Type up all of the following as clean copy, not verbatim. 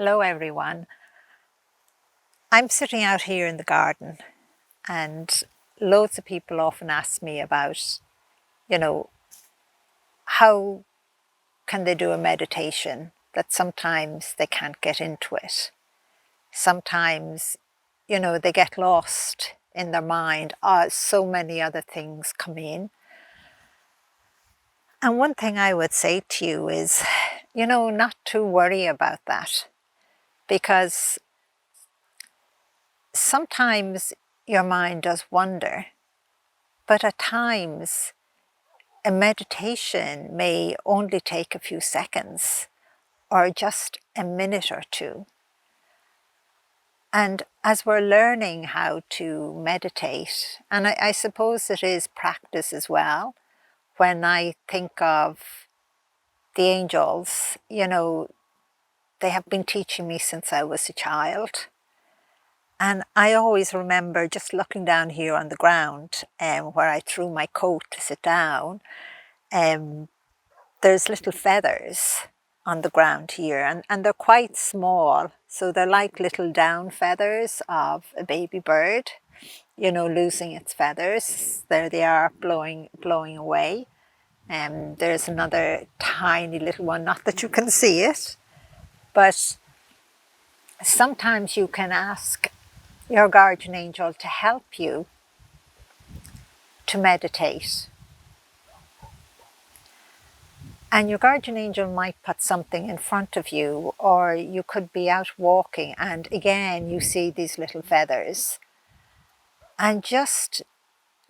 Hello everyone. I'm sitting out here in the garden and loads of people often ask me about, how can they do a meditation, that sometimes they can't get into it. Sometimes, they get lost in their mind. So many other things come in. And one thing I would say to you is, not to worry about that, because sometimes your mind does wander, but at times a meditation may only take a few seconds or just a minute or two. And as we're learning how to meditate, and I suppose it is practice as well, when I think of the angels, they have been teaching me since I was a child. And I always remember just looking down here on the ground where I threw my coat to sit down. There's little feathers on the ground here, and they're quite small. So they're like little down feathers of a baby bird, losing its feathers. There they are, blowing away. There's another tiny little one, not that you can see it, but sometimes you can ask your guardian angel to help you to meditate. And your guardian angel might put something in front of you, or you could be out walking and again you see these little feathers. And just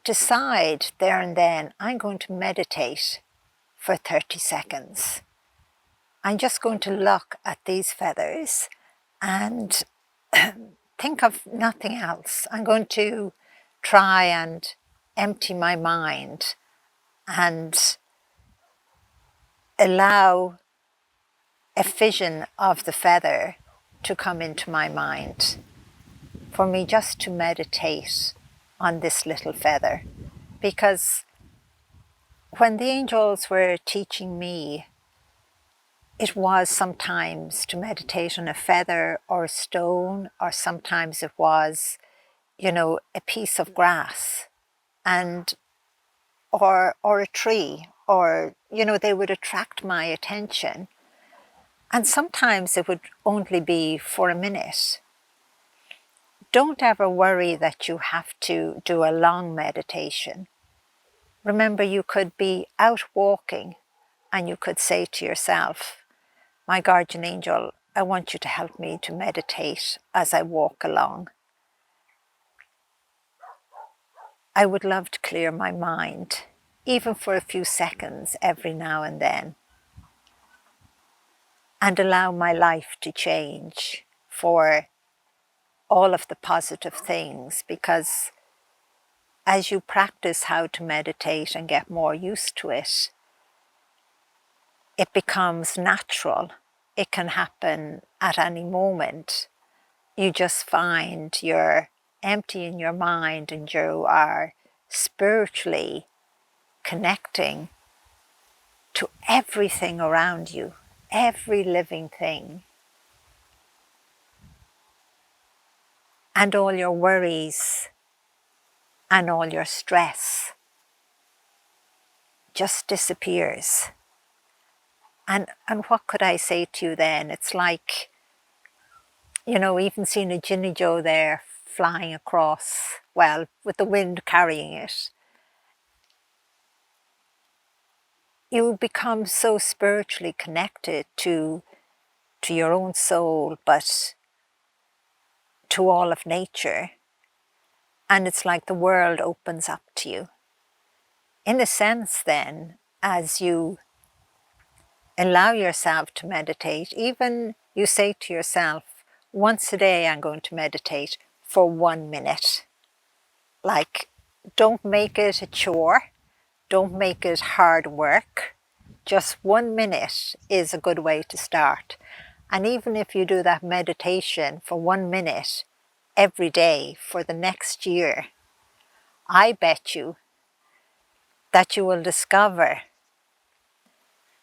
decide there and then, I'm going to meditate for 30 seconds. I'm just going to look at these feathers and think of nothing else. I'm going to try and empty my mind and allow a vision of the feather to come into my mind, for me just to meditate on this little feather. Because when the angels were teaching me, it was sometimes to meditate on a feather or a stone, or sometimes it was, a piece of grass and or a tree, or, they would attract my attention. And sometimes it would only be for a minute. Don't ever worry that you have to do a long meditation. Remember, you could be out walking and you could say to yourself, my guardian angel, I want you to help me to meditate as I walk along. I would love to clear my mind, even for a few seconds every now and then, and allow my life to change for all of the positive things. Because as you practice how to meditate and get more used to it, it becomes natural. It can happen at any moment. You just find you're emptying your mind and you are spiritually connecting to everything around you, every living thing. And all your worries and all your stress just disappears. And what could I say to you then? It's like, even seeing a Ginny Joe there flying across, well, with the wind carrying it. You become so spiritually connected to your own soul, but to all of nature. And it's like the world opens up to you. In a sense then, as you allow yourself to meditate, even you say to yourself, once a day I'm going to meditate for 1 minute. Like, don't make it a chore, don't make it hard work. Just 1 minute is a good way to start. And even if you do that meditation for 1 minute every day for the next year, I bet you that you will discover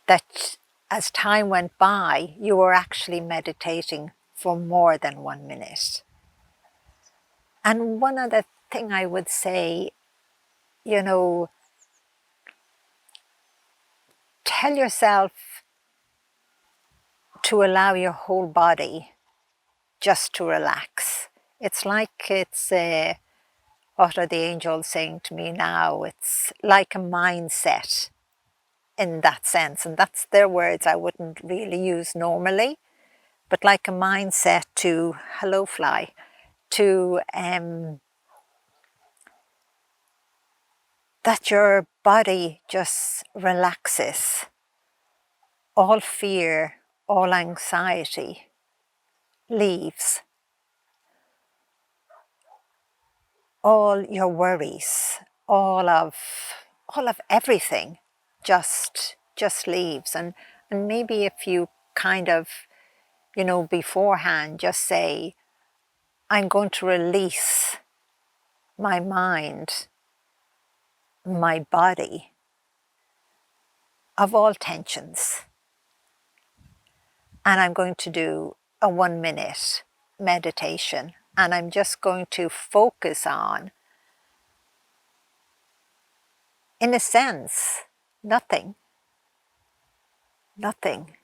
that as time went by, you were actually meditating for more than 1 minute. And one other thing I would say, tell yourself to allow your whole body just to relax. It's like what are the angels saying to me now? It's like a mindset in that sense. And that's their words I wouldn't really use normally, but like a mindset to, hello fly, to that your body just relaxes. All fear, all anxiety leaves. All your worries, all of everything just leaves. And maybe if you kind of, beforehand just say, I'm going to release my mind, my body of all tensions. And I'm going to do a 1 minute meditation. And I'm just going to focus on, in a sense, nothing. Nothing.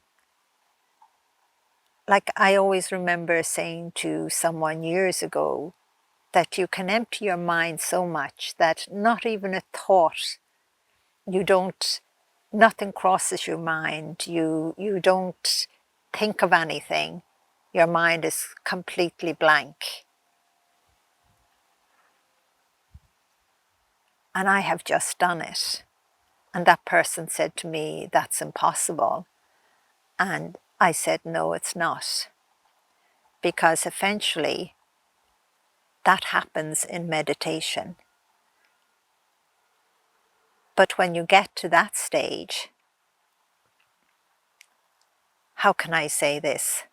Like I always remember saying to someone years ago that you can empty your mind so much that not even a thought, nothing crosses your mind, you don't think of anything, your mind is completely blank. And I have just done it. And that person said to me, that's impossible. And I said, no, it's not. Because eventually that happens in meditation. But when you get to that stage, how can I say this?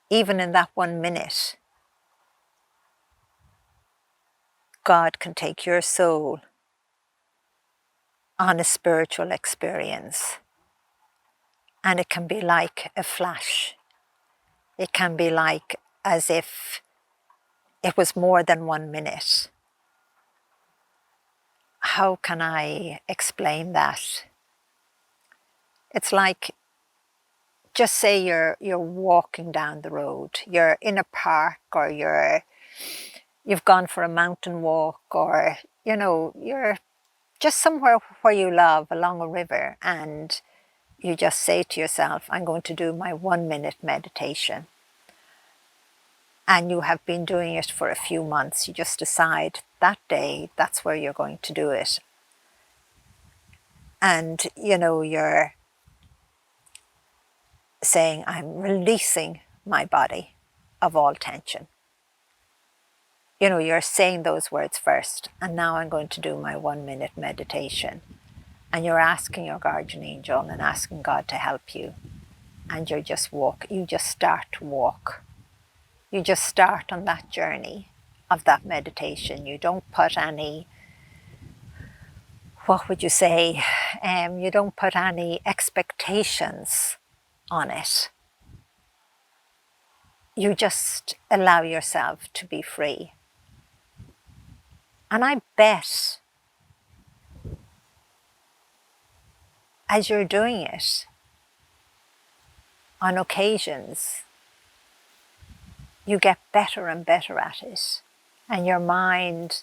Even in that 1 minute, God can take your soul on a spiritual experience. And it can be like a flash. It can be like as if it was more than 1 minute. How can I explain that? It's like, just say you're walking down the road. You're in a park, or you've gone for a mountain walk, or you're just somewhere where you love, along a river, and you just say to yourself, I'm going to do my 1 minute meditation. And you have been doing it for a few months. You just decide that day that's where you're going to do it. And you're saying, I'm releasing my body of all tension. You're saying those words first, and now I'm going to do my 1 minute meditation. And you're asking your guardian angel and asking God to help you. And you just start to walk. You just start on that journey of that meditation. You don't put any, what would you say, you don't put any expectations on it. You just allow yourself to be free. And I bet as you're doing it, on occasions, you get better and better at it. And your mind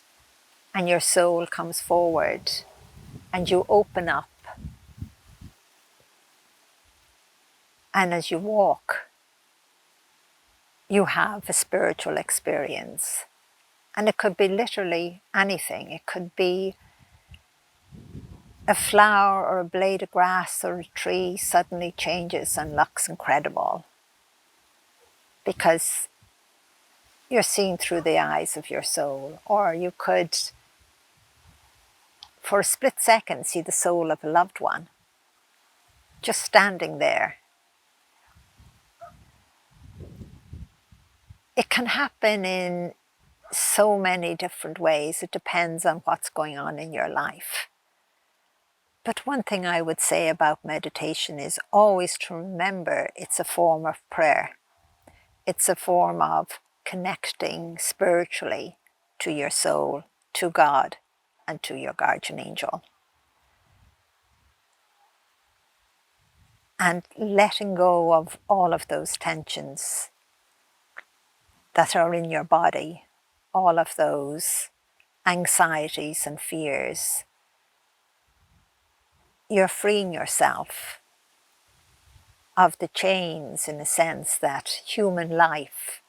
and your soul comes forward, and you open up. And as you walk, you have a spiritual experience. And it could be literally anything. It could be a flower or a blade of grass or a tree suddenly changes and looks incredible because you're seeing through the eyes of your soul. Or you could, for a split second, see the soul of a loved one just standing there. It can happen in so many different ways. It depends on what's going on in your life. But one thing I would say about meditation is always to remember it's a form of prayer. It's a form of connecting spiritually to your soul, to God, and to your guardian angel. And letting go of all of those tensions that are in your body, all of those anxieties and fears. You're freeing yourself of the chains, in a sense, that human life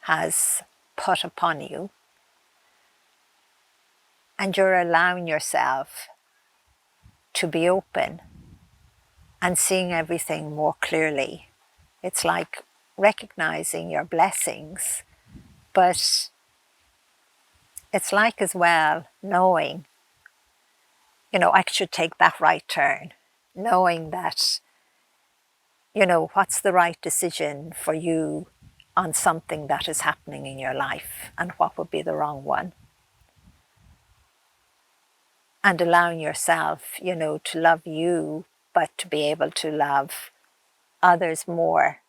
has put upon you. And you're allowing yourself to be open and seeing everything more clearly. It's like recognizing your blessings, but it's like as well knowing, I should take that right turn, knowing that, what's the right decision for you on something that is happening in your life and what would be the wrong one. And allowing yourself, to love you, but to be able to love others more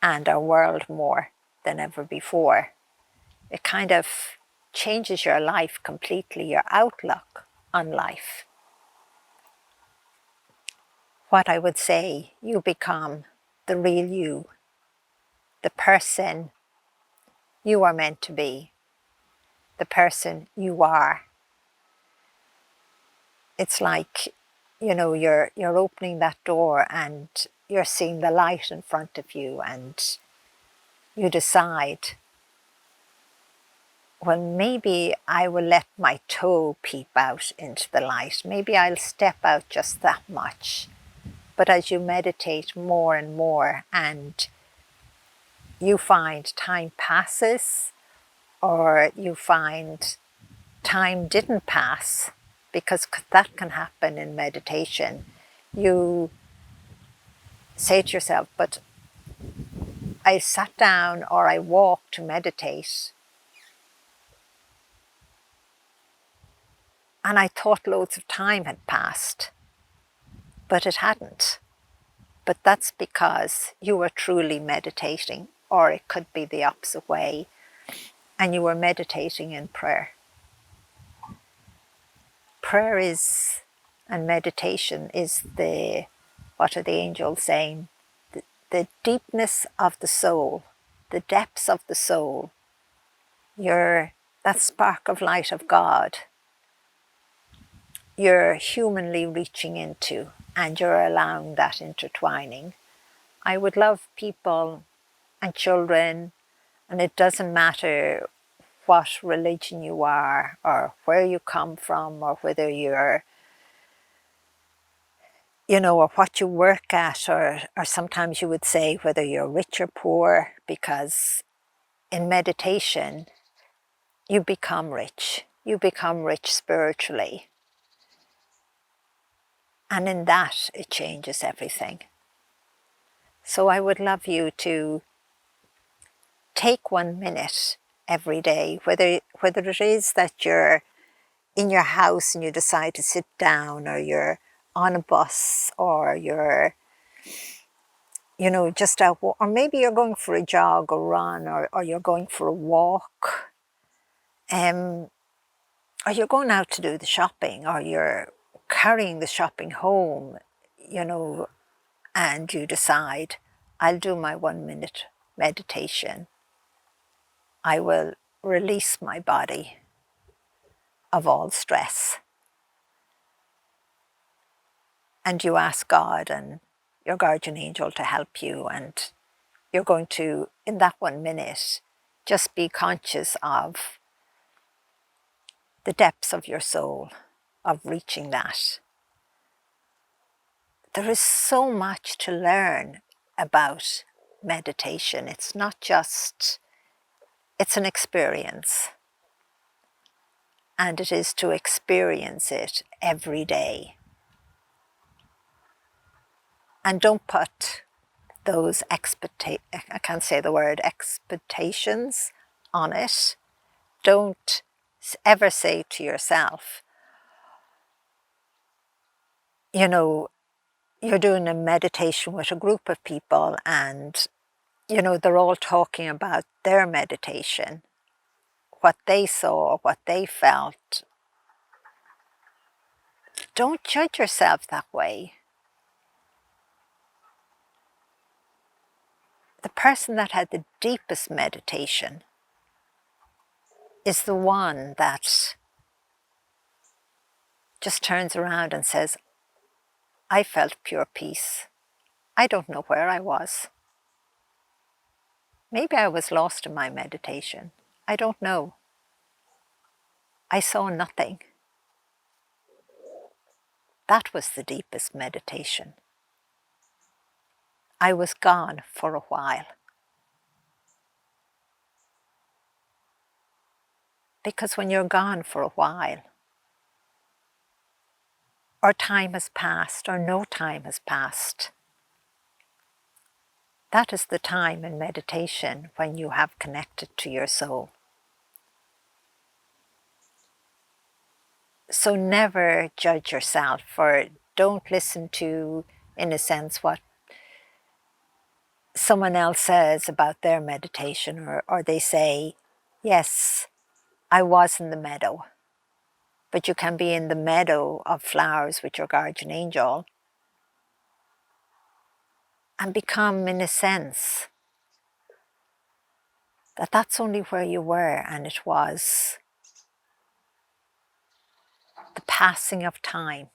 and our world more than ever before. It kind of changes your life completely, your outlook on life. What I would say, you become the real you, the person you are meant to be, the person you are. It's like, you're opening that door and you're seeing the light in front of you, and you decide, well, maybe I will let my toe peep out into the light. Maybe I'll step out just that much. But as you meditate more and more, and you find time passes, or you find time didn't pass, because that can happen in meditation, you say to yourself, but I sat down or I walked to meditate, and I thought loads of time had passed, but it hadn't. But that's because you were truly meditating, or it could be the opposite way, and you were meditating in prayer. Prayer is, and meditation is what are the angels saying? The deepness of the soul, the depths of the soul, that spark of light of God, you're humanly reaching into, and you're allowing that intertwining. I would love people and children, and it doesn't matter what religion you are, or where you come from, or whether you're, or what you work at, or sometimes you would say whether you're rich or poor, because in meditation, you become rich. You become rich spiritually. And in that, it changes everything. So I would love you to take 1 minute every day, whether it is that you're in your house and you decide to sit down, or you're on a bus, or you're, just out, or maybe you're going for a jog or run, or you're going for a walk, or you're going out to do the shopping, or you're carrying the shopping home, and you decide, I'll do my 1 minute meditation. I will release my body of all stress. And you ask God and your guardian angel to help you, and you're going to, in that 1 minute, just be conscious of the depths of your soul, of reaching that. There is so much to learn about meditation. It's not just, it's an experience. And it is to experience it every day. And don't put those I can't say the word expectations on it. Don't ever say to yourself, you're doing a meditation with a group of people, and they're all talking about their meditation, what they saw, what they felt. Don't judge yourself that way. The person that had the deepest meditation is the one that just turns around and says, I felt pure peace. I don't know where I was. Maybe I was lost in my meditation. I don't know. I saw nothing. That was the deepest meditation. I was gone for a while. Because when you're gone for a while, or time has passed, or no time has passed, that is the time in meditation when you have connected to your soul. So never judge yourself, or don't listen to, in a sense, what someone else says about their meditation, or they say, yes, I was in the meadow. But you can be in the meadow of flowers with your guardian angel and become, in a sense, that that's only where you were, and it was the passing of time.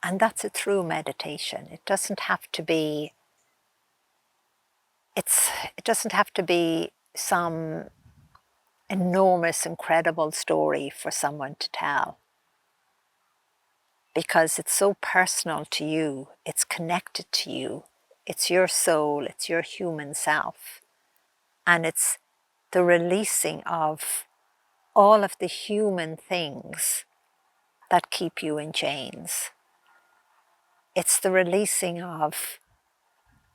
And that's a true meditation. It doesn't have to be, it doesn't have to be some enormous, incredible story for someone to tell. Because it's so personal to you, it's connected to you, it's your soul, it's your human self. And it's the releasing of all of the human things that keep you in chains. It's the releasing of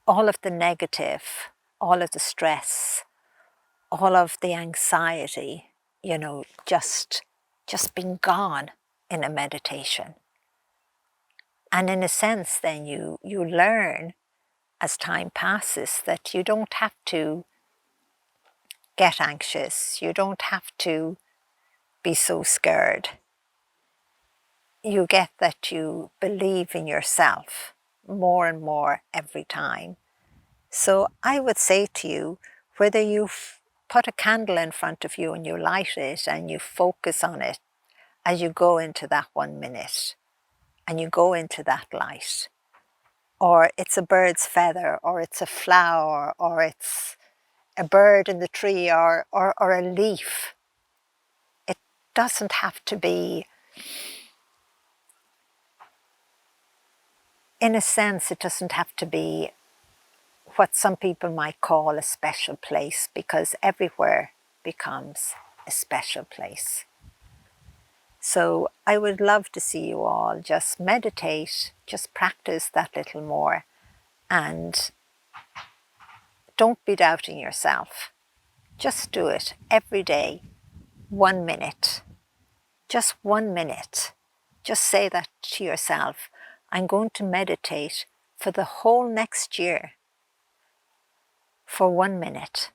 all of the negative, all of the stress, all of the anxiety, just being gone in a meditation. And in a sense, then you learn as time passes that you don't have to get anxious. You don't have to be so scared. You get that you believe in yourself more and more every time. So I would say to you, whether you put a candle in front of you and you light it and you focus on it as you go into that 1 minute and you go into that light, or it's a bird's feather, or it's a flower, or it's a bird in the tree, or a leaf. It doesn't have to be, in a sense, it doesn't have to be what some people might call a special place, because everywhere becomes a special place. So I would love to see you all just meditate, just practice that little more, and don't be doubting yourself. Just do it every day, 1 minute, just 1 minute. Just say that to yourself. I'm going to meditate for the whole next year for 1 minute.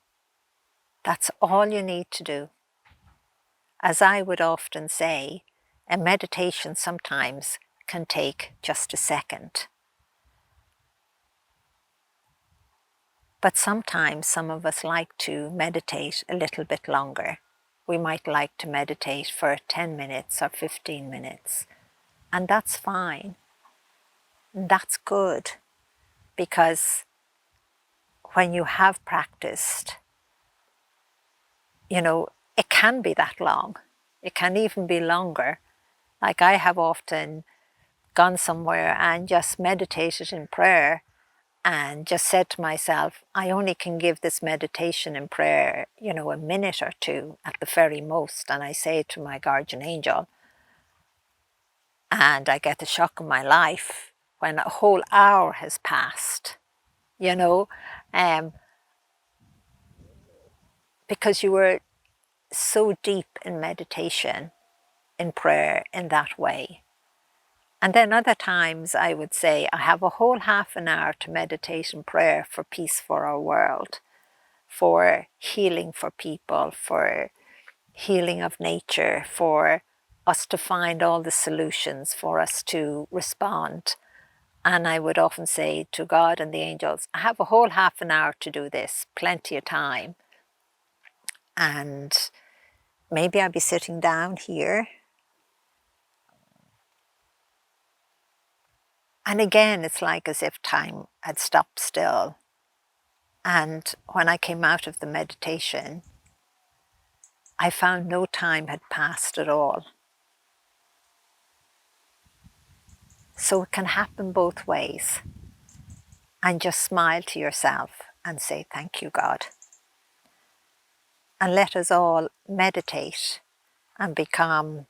That's all you need to do. As I would often say, a meditation sometimes can take just a second. But sometimes some of us like to meditate a little bit longer. We might like to meditate for 10 minutes or 15 minutes. And that's fine. That's good. Because when you have practiced, it can be that long. It can even be longer. Like I have often gone somewhere and just meditated in prayer and just said to myself, I only can give this meditation in prayer, a minute or two at the very most. And I say to my guardian angel, and I get the shock of my life when a whole hour has passed, because you were so deep in meditation, in prayer, in that way. And then other times I would say I have a whole half an hour to meditate in prayer for peace for our world, for healing for people, for healing of nature, for us to find all the solutions, for us to respond. And I would often say to God and the angels, I have a whole half an hour to do this, plenty of time. And maybe I'll be sitting down here. And again, it's like as if time had stopped still. And when I came out of the meditation, I found no time had passed at all. So it can happen both ways. And just smile to yourself and say, thank you, God. And let us all meditate and become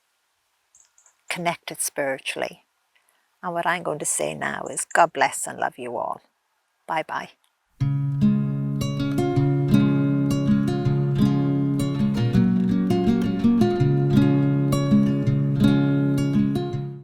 connected spiritually. And what I'm going to say now is God bless and love you all. Bye-bye.